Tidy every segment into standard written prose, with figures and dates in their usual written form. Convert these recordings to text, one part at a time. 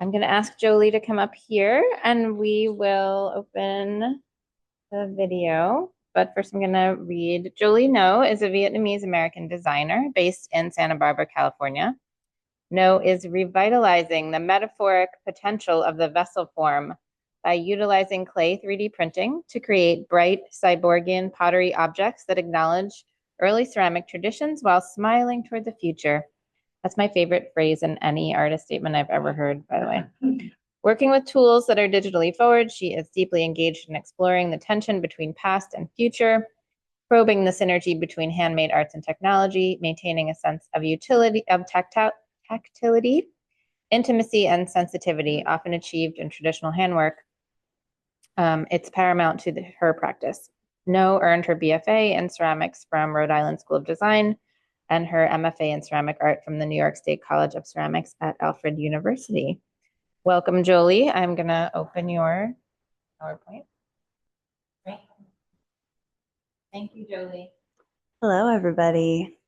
I'm going to ask Jolie to come up here and we will open the video. But first, I'm going to read. Jolie Ngo is a Vietnamese American designer based in Santa Barbara, California. Ngo is revitalizing the metaphoric potential of the vessel form by utilizing clay 3D printing to create bright cyborgian pottery objects that acknowledge early ceramic traditions while smiling toward the future. That's my favorite phrase in any artist statement I've ever heard, by the way. Working with tools that are digitally forward, she is deeply engaged in exploring the tension between past and future, probing the synergy between handmade arts and technology, maintaining a sense of utility, of tactility, intimacy, and sensitivity, often achieved in traditional handwork. It's paramount to her practice. Ngo earned her BFA in ceramics from Rhode Island School of Design and her MFA in ceramic art from the New York State College of Ceramics at Alfred University. Welcome, Jolie. I'm going to open your PowerPoint. Great. Thank you, Jolie. Hello, everybody.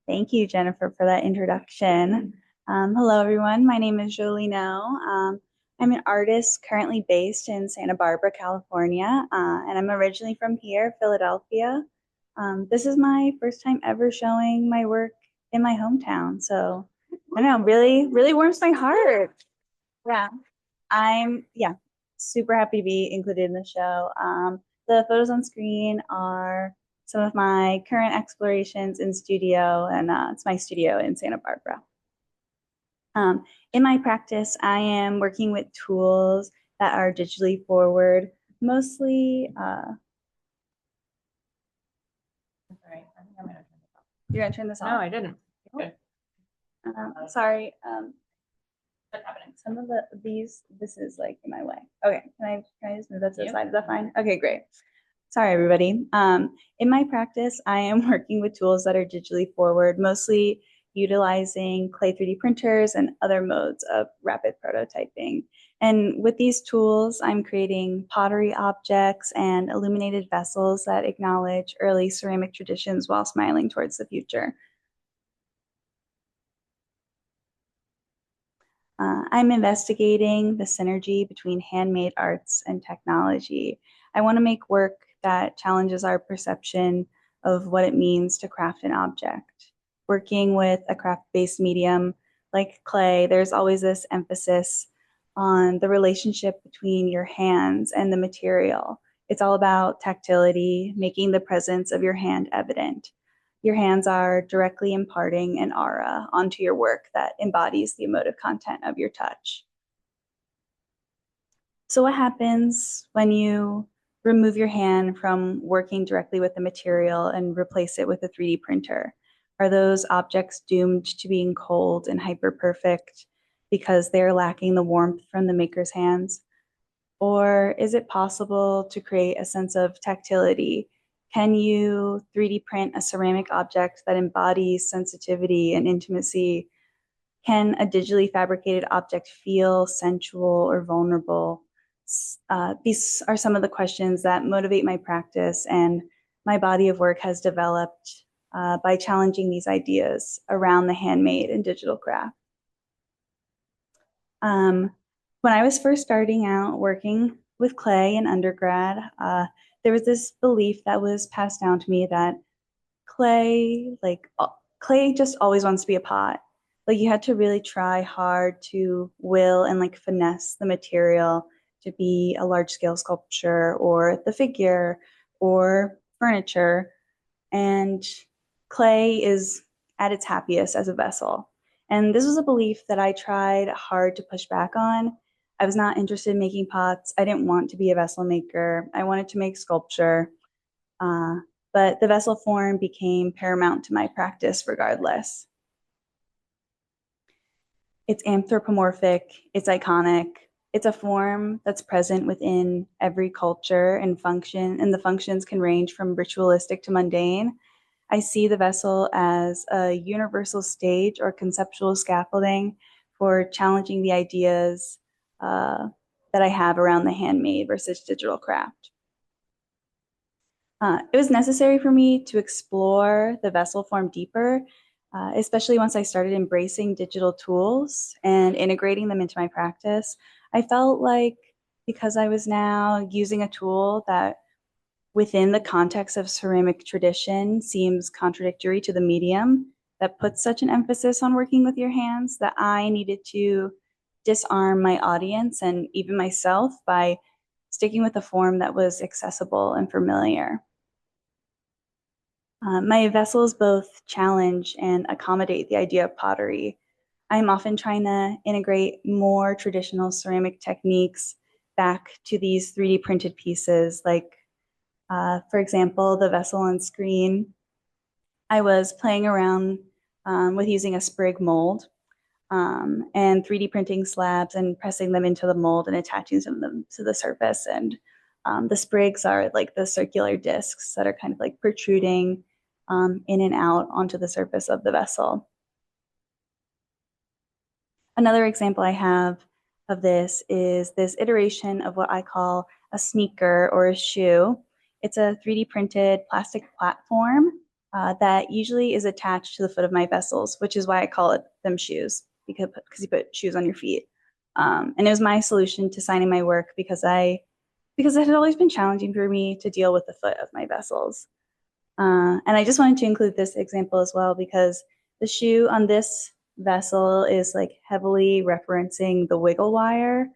Thank you, Jennifer, for that introduction. Hello, everyone. My name is Jolie Ngo. I'm an artist currently based in Santa Barbara, California, and I'm originally from here, Philadelphia. This is my first time ever showing my work in my hometown, so I don't know, really warms my heart. Yeah, I'm super happy to be included in the show. The photos on screen are some of my current explorations in studio, and it's my studio in Santa Barbara. In my practice, I am working with tools that are digitally forward, mostly. Sorry, I think I'm gonna turn this off. You're gonna turn this off? No, I didn't. Okay. Sorry. What's happening? Some of this is like in my way. Okay, can I just move that to the side? Is that fine? Okay, great. Sorry, everybody. In my practice, I am working with tools that are digitally forward, mostly utilizing clay 3D printers and other modes of rapid prototyping. And with these tools, I'm creating pottery objects and illuminated vessels that acknowledge early ceramic traditions while smiling towards the future. I'm investigating the synergy between handmade arts and technology. I want to make work that challenges our perception of what it means to craft an object. Working with a craft-based medium like clay, there's always this emphasis on the relationship between your hands and the material. It's all about tactility, making the presence of your hand evident. Your hands are directly imparting an aura onto your work that embodies the emotive content of your touch. So what happens when you remove your hand from working directly with the material and replace it with a 3D printer? Are those objects doomed to being cold and hyper-perfect because they're lacking the warmth from the maker's hands? Or is it possible to create a sense of tactility? Can you 3D print a ceramic object that embodies sensitivity and intimacy? Can a digitally fabricated object feel sensual or vulnerable? These are some of the questions that motivate my practice, and my body of work has developed by challenging these ideas around the handmade and digital craft. When I was first starting out working with clay in undergrad, there was this belief that was passed down to me that clay just always wants to be a pot. Like you had to really try hard to will and like finesse the material to be a large scale sculpture or the figure or furniture. And clay is at its happiest as a vessel. And this was a belief that I tried hard to push back on. I was not interested in making pots. I didn't want to be a vessel maker. I wanted to make sculpture. But the vessel form became paramount to my practice regardless. It's anthropomorphic, it's iconic, it's a form that's present within every culture and function, and the functions can range from ritualistic to mundane. I see the vessel as a universal stage or conceptual scaffolding for challenging the ideas that I have around the handmade versus digital craft. It was necessary for me to explore the vessel form deeper especially once I started embracing digital tools and integrating them into my practice. I felt like because I was now using a tool that within the context of ceramic tradition seems contradictory to the medium that puts such an emphasis on working with your hands, that I needed to disarm my audience and even myself by sticking with a form that was accessible and familiar. My vessels both challenge and accommodate the idea of pottery. I'm often trying to integrate more traditional ceramic techniques back to these 3D printed pieces, like, for example, the vessel on screen. I was playing around with using a sprig mold and 3D printing slabs and pressing them into the mold and attaching some of them to the surface. And the sprigs are like the circular discs that are kind of like protruding in and out onto the surface of the vessel. Another example I have of this is this iteration of what I call a sneaker or a shoe. It's a 3D printed plastic platform that usually is attached to the foot of my vessels, which is why I call it them shoes, because you put shoes on your feet. And it was my solution to signing my work because it had always been challenging for me to deal with the foot of my vessels. And I just wanted to include this example as well because the shoe on this vessel is like heavily referencing the wiggle wire,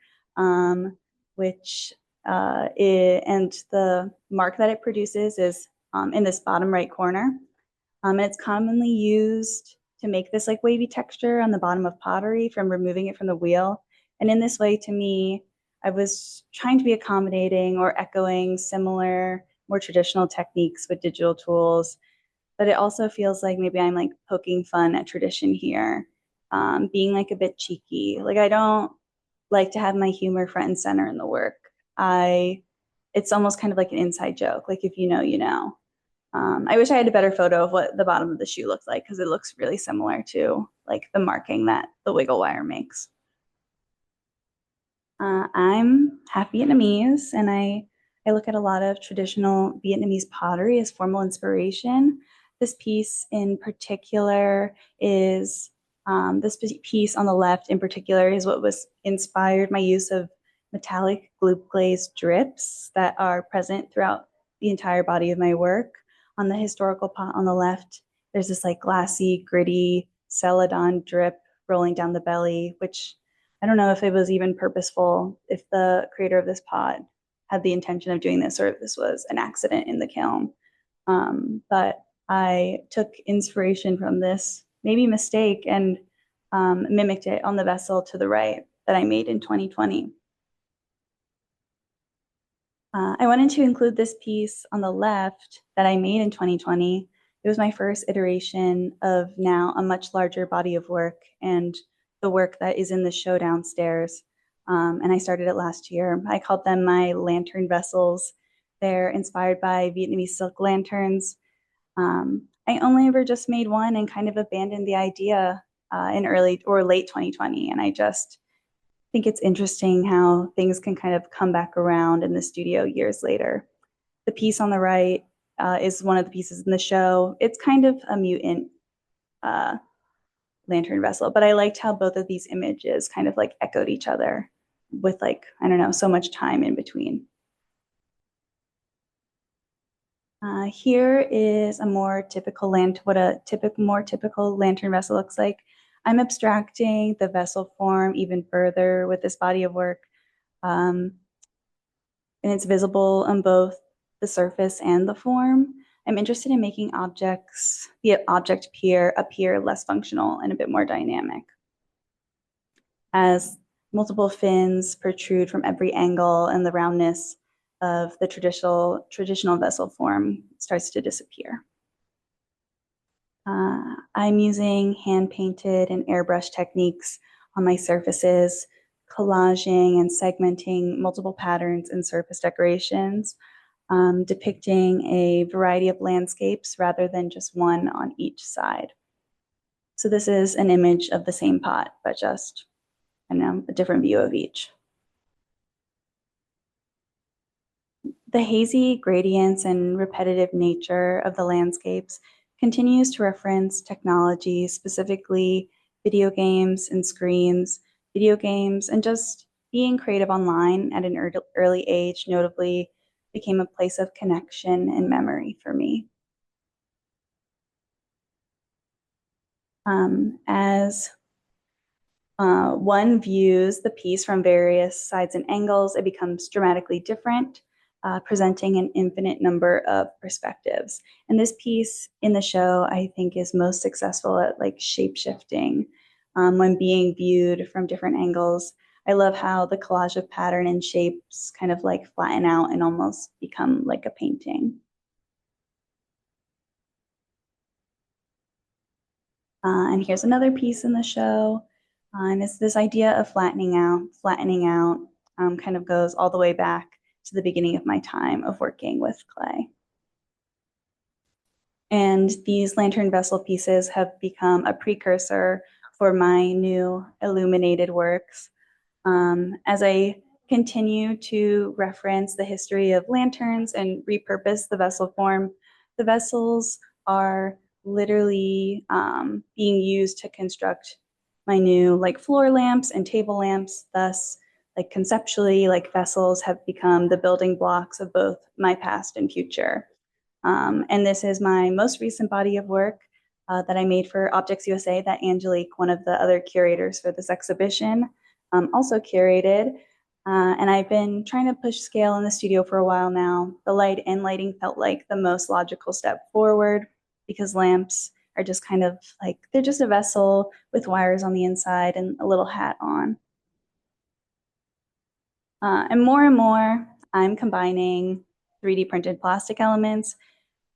which and the mark that it produces is in this bottom right corner. And it's commonly used to make this like wavy texture on the bottom of pottery from removing it from the wheel. And in this way, to me, I was trying to be accommodating or echoing similar, more traditional techniques with digital tools, but it also feels like maybe I'm like poking fun at tradition here, being like a bit cheeky. Like I don't like to have my humor front and center in the work. It's almost kind of like an inside joke. Like if you know, you know. I wish I had a better photo of what the bottom of the shoe looks like because it looks really similar to like the marking that the wiggle wire makes. I'm half Vietnamese, and I look at a lot of traditional Vietnamese pottery as formal inspiration. This piece in particular is this piece on the left in particular is what was inspired my use of metallic gloop glazed drips that are present throughout the entire body of my work. On the historical pot on the left, there's this like glassy, gritty celadon drip rolling down the belly, which I don't know if it was even purposeful, if the creator of this pot had the intention of doing this or if this was an accident in the kiln. But I took inspiration from this, maybe mistake, and mimicked it on the vessel to the right that I made in 2020. I wanted to include this piece on the left that I made in 2020. It was my first iteration of now a much larger body of work and the work that is in the show downstairs. And I started it last year. I called them my lantern vessels. They're inspired by Vietnamese silk lanterns. I only ever just made one and kind of abandoned the idea in early or late 2020. And I just think it's interesting how things can kind of come back around in the studio years later. The piece on the right is one of the pieces in the show. It's kind of a mutant uh, lantern vessel, but I liked how both of these images kind of like echoed each other with like, I don't know, so much time in between. Here is a more typical more typical lantern vessel looks like. I'm abstracting the vessel form even further with this body of work. And it's visible on both the surface and the form. I'm interested in making the object appear less functional and a bit more dynamic. As multiple fins protrude from every angle and the roundness of the traditional vessel form starts to disappear. I'm using hand-painted and airbrush techniques on my surfaces, collaging and segmenting multiple patterns and surface decorations, depicting a variety of landscapes rather than just one on each side. So this is an image of the same pot, but just, I don't know, a different view of each. The hazy gradients and repetitive nature of the landscapes continues to reference technology, specifically video games and screens, video games, and just being creative online at an early age, notably became a place of connection and memory for me. As one views the piece from various sides and angles, it becomes dramatically different, presenting an infinite number of perspectives. And this piece in the show, I think, is most successful at like shape shifting when being viewed from different angles. I love how the collage of pattern and shapes kind of like flatten out and almost become like a painting. And here's another piece in the show. And it's this idea of flattening out, kind of goes all the way back to the beginning of my time of working with clay. And these lantern vessel pieces have become a precursor for my new illuminated works. As I continue to reference the history of lanterns and repurpose the vessel form, the vessels are literally being used to construct my new like floor lamps and table lamps. Thus, like conceptually, like vessels have become the building blocks of both my past and future. And this is my most recent body of work that I made for Objects USA that Angelique, one of the other curators for this exhibition, also curated. And I've been trying to push scale in the studio for a while now. The light and lighting felt like the most logical step forward because lamps are just kind of like, they're just a vessel with wires on the inside and a little hat on. And more, I'm combining 3D printed plastic elements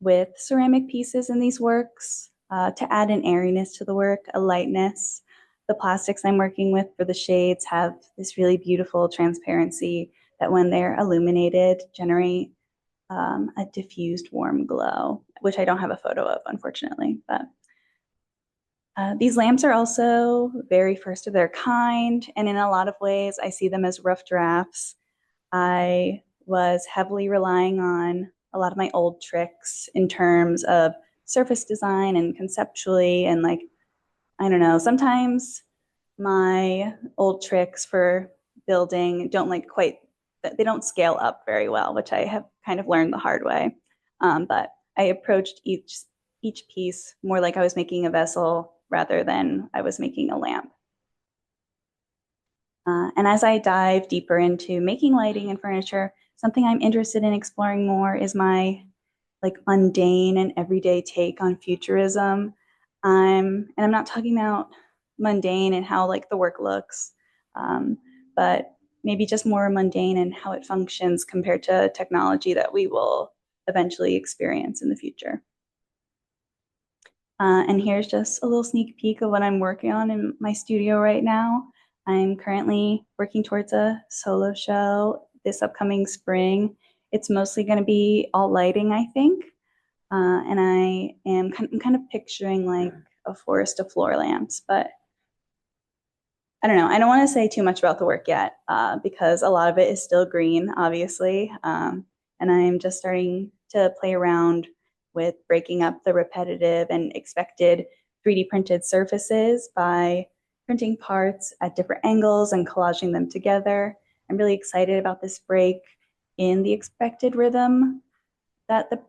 with ceramic pieces in these works to add an airiness to the work, a lightness. The plastics I'm working with for the shades have this really beautiful transparency that when they're illuminated generate a diffused warm glow, which I don't have a photo of, unfortunately. But these lamps are also very first of their kind, and in a lot of ways, I see them as rough drafts. I was heavily relying on a lot of my old tricks in terms of surface design and conceptually, and like, I don't know, sometimes my old tricks for building don't like quite, they don't scale up very well, which I have kind of learned the hard way. But I approached each piece more like I was making a vessel rather than I was making a lamp. And as I dive deeper into making lighting and furniture, something I'm interested in exploring more is my like mundane and everyday take on futurism. And I'm not talking about mundane and how like the work looks, but maybe just more mundane and how it functions compared to technology that we will eventually experience in the future. And here's just a little sneak peek of what I'm working on in my studio right now. I'm currently working towards a solo show this upcoming spring. It's mostly going to be all lighting, I think. And I'm kind of picturing like a forest of floor lamps, but I don't know. I don't want to say too much about the work yet because a lot of it is still green, obviously. And I'm just starting to play around with breaking up the repetitive and expected 3D printed surfaces by printing parts at different angles and collaging them together. I'm really excited about this break in the expected rhythm that the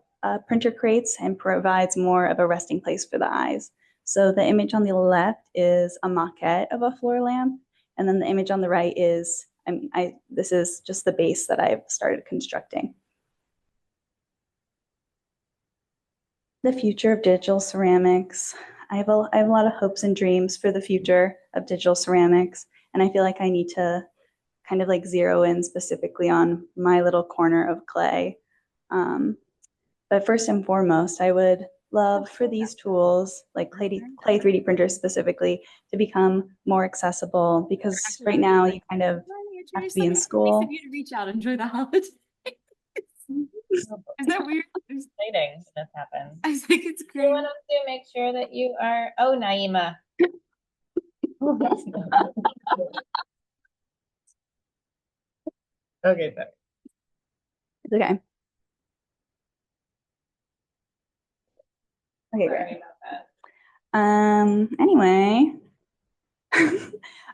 printer creates and provides more of a resting place for the eyes. So the image on the left is a maquette of a floor lamp, and then the image on the right is, this is just the base that I've started constructing. The future of digital ceramics. I have a lot of hopes and dreams for the future of digital ceramics, and I feel like I need to kind of like zero in specifically on my little corner of clay. But first and foremost, I would love for these tools, like clay 3D printers specifically, to become more accessible because right now you kind of have to be in school. You to reach out, enjoy the holidays. Is that weird? Exciting when this happens. I think it's great. You want us to make sure that you are, oh, Naima. Okay, sorry. It's okay. Okay, great. Anyway,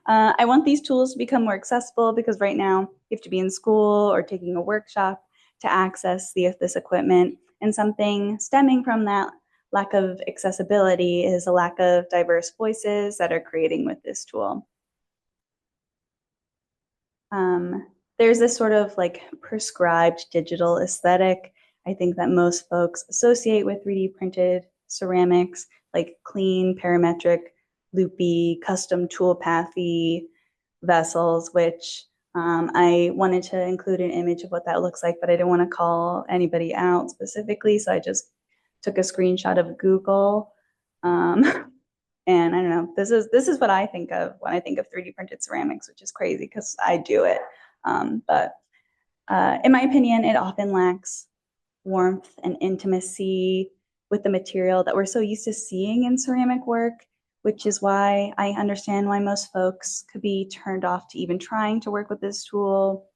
I want these tools to become more accessible because right now you have to be in school or taking a workshop to access this equipment. And something stemming from that lack of accessibility is a lack of diverse voices that are creating with this tool. There's this sort of like prescribed digital aesthetic, I think, that most folks associate with 3D printed ceramics, like clean, parametric, loopy, custom toolpathy vessels, which I wanted to include an image of what that looks like, but I didn't want to call anybody out specifically, so I just took a screenshot of Google. And I don't know, this is what I think of when I think of 3D printed ceramics, which is crazy because I do it. But in my opinion, it often lacks warmth and intimacy with the material that we're so used to seeing in ceramic work, which is why I understand why most folks could be turned off to even trying to work with this tool.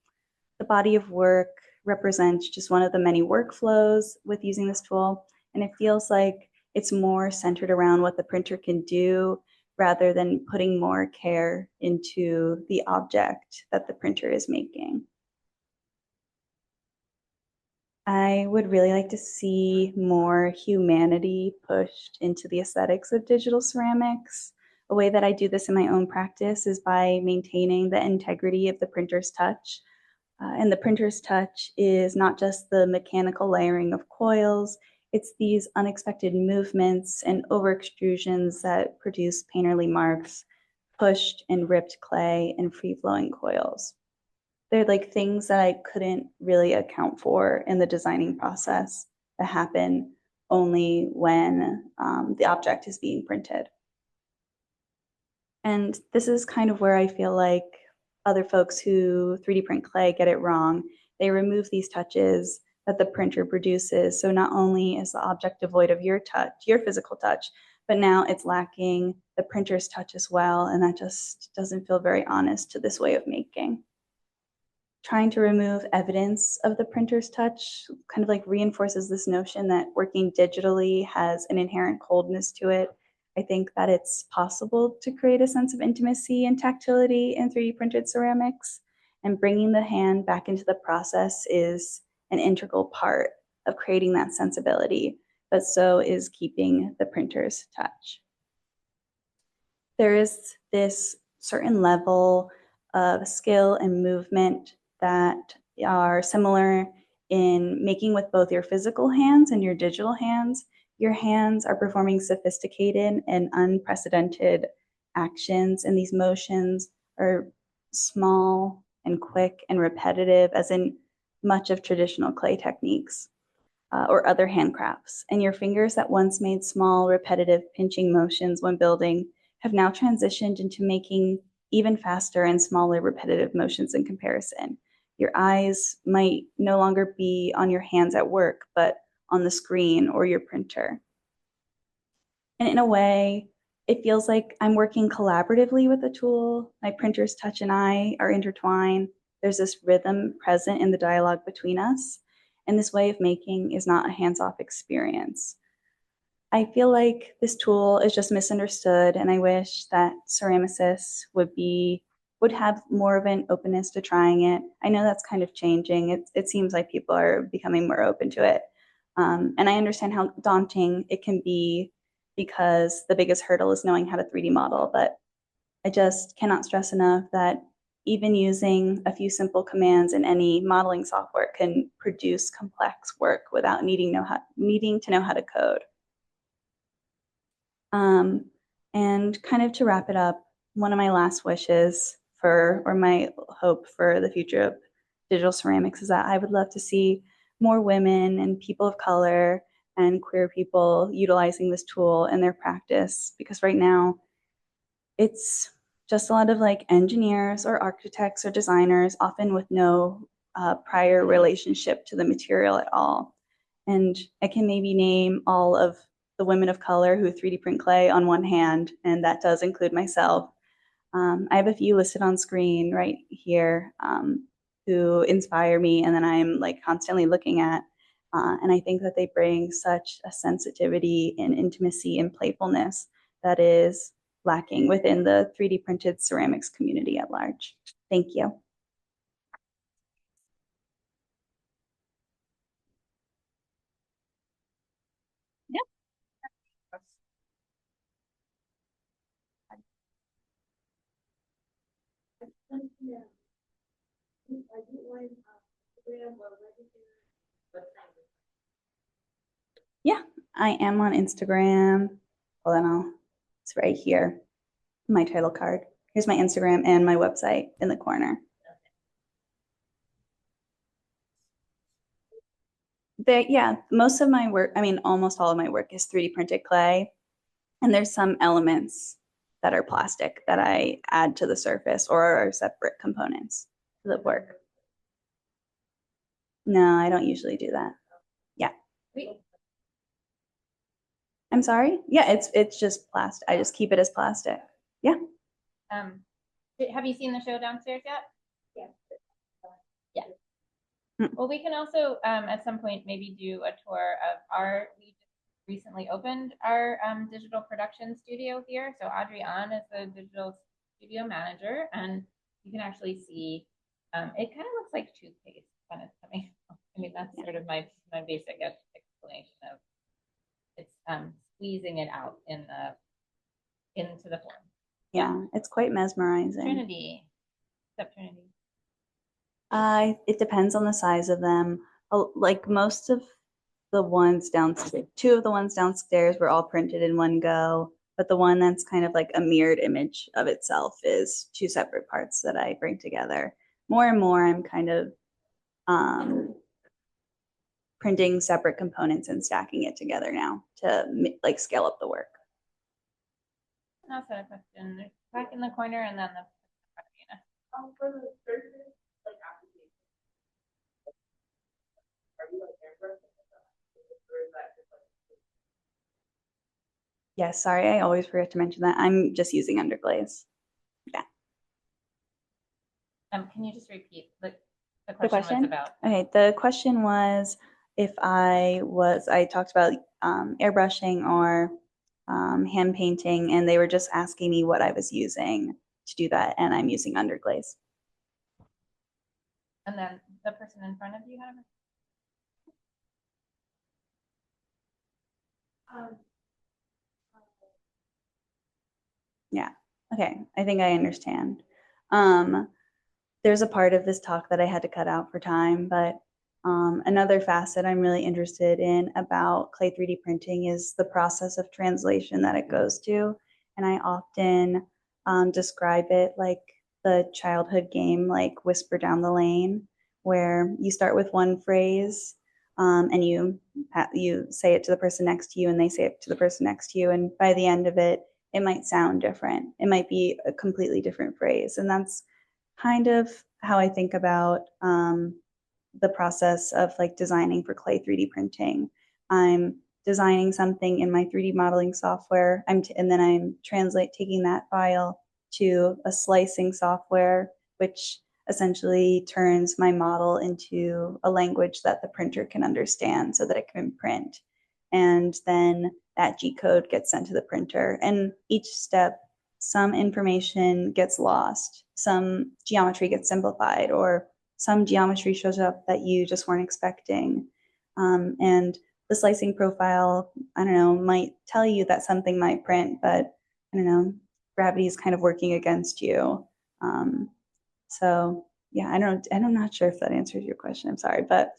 The body of work represents just one of the many workflows with using this tool, and it feels like it's more centered around what the printer can do rather than putting more care into the object that the printer is making. I would really like to see more humanity pushed into the aesthetics of digital ceramics. A way that I do this in my own practice is by maintaining the integrity of the printer's touch. And the printer's touch is not just the mechanical layering of coils, it's these unexpected movements and overextrusions that produce painterly marks, pushed and ripped clay, and free-flowing coils. They're like things that I couldn't really account for in the designing process that happen only when the object is being printed. And this is kind of where I feel like other folks who 3D print clay get it wrong. They remove these touches that the printer produces. So not only is the object devoid of your touch, your physical touch, but now it's lacking the printer's touch as well. And that just doesn't feel very honest to this way of making. Trying to remove evidence of the printer's touch kind of like reinforces this notion that working digitally has an inherent coldness to it. I think that it's possible to create a sense of intimacy and tactility in 3D printed ceramics, and bringing the hand back into the process is an integral part of creating that sensibility, but so is keeping the printer's touch. There is this certain level of skill and movement that are similar in making with both your physical hands and your digital hands. Your hands are performing sophisticated and unprecedented actions, and these motions are small and quick and repetitive, as in much of traditional clay techniques or other handcrafts. And your fingers that once made small, repetitive pinching motions when building have now transitioned into making even faster and smaller repetitive motions in comparison. Your eyes might no longer be on your hands at work, but on the screen or your printer. And in a way, it feels like I'm working collaboratively with the tool. My printer's touch and I are intertwined. There's this rhythm present in the dialogue between us. And this way of making is not a hands-off experience. I feel like this tool is just misunderstood, and I wish that ceramicists would have more of an openness to trying it. I know that's kind of changing. It seems like people are becoming more open to it. And I understand how daunting it can be because the biggest hurdle is knowing how to 3D model, but I just cannot stress enough that even using a few simple commands in any modeling software can produce complex work without needing to know how to code. And kind of to wrap it up, one of my last wishes or my hope for the future of digital ceramics is that I would love to see more women and people of color and queer people utilizing this tool in their practice, because right now it's just a lot of like engineers or architects or designers, often with no prior relationship to the material at all. And I can maybe name all of the women of color who 3D print clay on one hand, and that does include myself. I have a few listed on screen right here who inspire me and then I'm like constantly looking at. And I think that they bring such a sensitivity and intimacy and playfulness that is lacking within the 3D printed ceramics community at large. Thank you. Yeah, I am on Instagram. Hold on, it's right here, my title card. Here's my Instagram and my website in the corner. Yeah, most of my work, I mean, almost all of my work is 3D printed clay. And there's some elements that are plastic that I add to the surface or are separate components to the work. No, I don't usually do that. Yeah. I'm sorry? Yeah, it's just plastic. I just keep it as plastic. Yeah. Have you seen the show downstairs yet? Yeah. Mm. Well, we can also at some point maybe do a tour of we just recently opened our digital production studio here. So Audrey An is the digital studio manager, and you can actually see it kind of looks like toothpaste when it's coming. I mean, that's sort of my basic explanation of it's squeezing it out into the form. Yeah, it's quite mesmerizing. Trinity, except Trinity. It depends on the size of them. Like most of the ones downstairs, two of the ones downstairs were all printed in one go, but the one that's kind of like a mirrored image of itself is two separate parts that I bring together. More and more, I'm kind of printing separate components and stacking it together now to like scale up the work. And also a question, back in the corner and then the for the surface, like application, are you like airbrushing or is that just like Yeah, sorry, I always forget to mention that. I'm just using underglaze. Yeah. Can you just repeat the question was about? Okay, the question was if I talked about airbrushing or hand painting, and they were just asking me what I was using to do that, and I'm using underglaze. And then the person in front of you had Yeah, okay, I think I understand. There's a part of this talk that I had to cut out for time, but another facet I'm really interested in about clay 3D printing is the process of translation that it goes to. And I often describe it like the childhood game, like Whisper Down the Lane, where you start with one phrase and you say it to the person next to you and they say it to the person next to you. And by the end of it, it might sound different. It might be a completely different phrase. And that's kind of how I think about the process of like designing for clay 3D printing. I'm designing something in my 3D modeling software, and then I'm taking that file to a slicing software, which essentially turns my model into a language that the printer can understand so that it can print. And then that G code gets sent to the printer. And each step, some information gets lost, some geometry gets simplified, or some geometry shows up that you just weren't expecting. And the slicing profile, I don't know, might tell you that something might print, but I don't know, gravity is kind of working against you. So yeah, I'm not sure if that answers your question. I'm sorry, but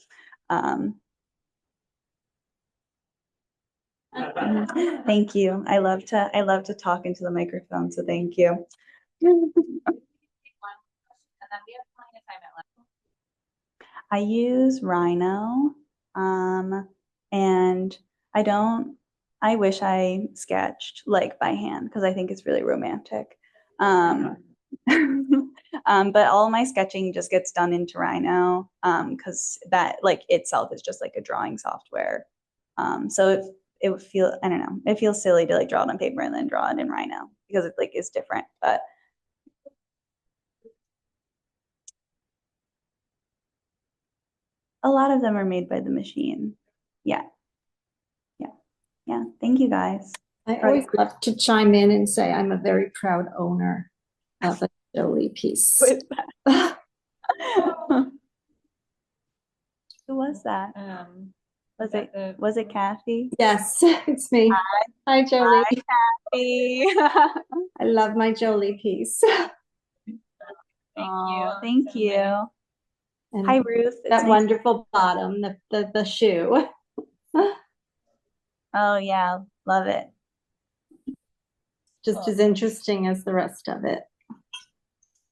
thank you. I love to talk into the microphone, so thank you. I use Rhino, and I wish I sketched like by hand because I think it's really romantic. But all my sketching just gets done into Rhino because that like itself is just like a drawing software. So it would feel, I don't know, it feels silly to like draw it on paper and then draw it in Rhino because it like is different. But a lot of them are made by the machine. Yeah. Thank you guys. I always love to chime in and say I'm a very proud owner of a Jolie piece. Who was that? Was it Kathy? Yes, it's me. Hi, Jolie. Kathy. I love my Jolie piece. Thank you. And Hi, Ruth. It's that nice- wonderful bottom, the shoe. Oh yeah, love it. Just as interesting as the rest of it.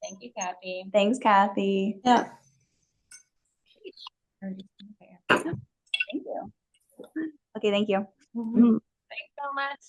Thank you, Kathy. Thanks, Kathy. Yeah. Thank you. Okay, thank you. Mm. Thanks so much.